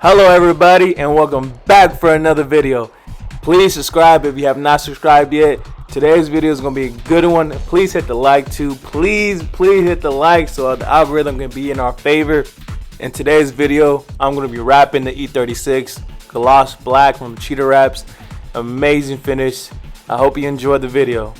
Hello everybody and welcome back for another video. Please subscribe if you have not subscribed yet. Today's video is going to be a good one. Please hit the like too. Please hit the like so the algorithm can be in our favor. In today's video, I'm going to be wrapping the E36 Gloss Black from Cheetah Wraps. Amazing finish. I hope you enjoyed the video.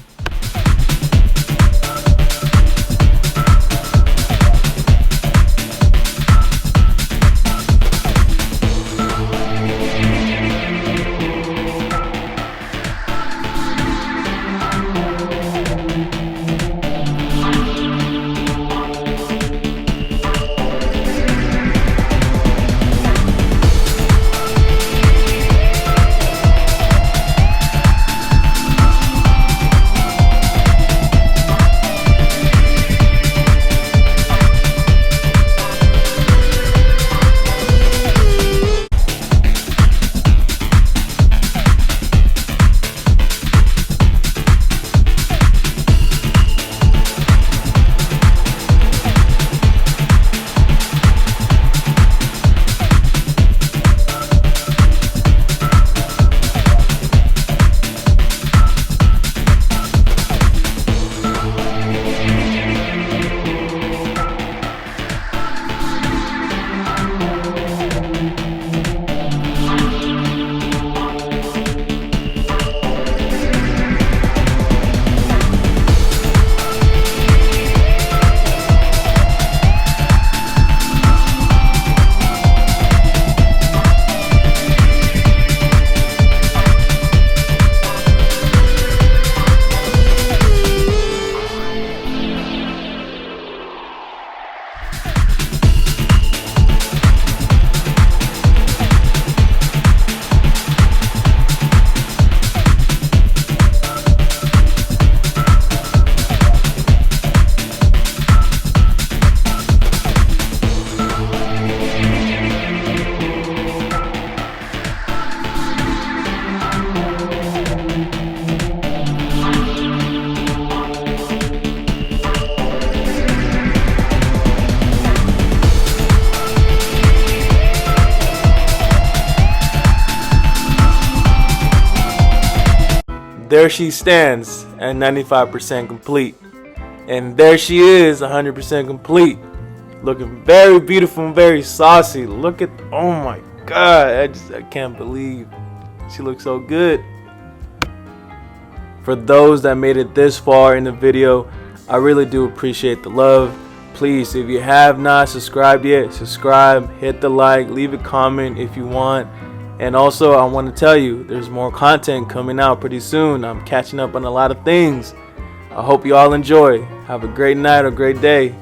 There she stands at 95% complete. And there she is 100% complete. Looking very beautiful and very saucy. Look at, oh my God, I can't believe she looks so good. For those that made it this far in the video, I really do appreciate the love. Please, if you have not subscribed yet, subscribe, hit the like, leave a comment if you want. And also, I want to tell you, there's more content coming out pretty soon. I'm catching up on a lot of things. I hope you all enjoy. Have a great night or great day.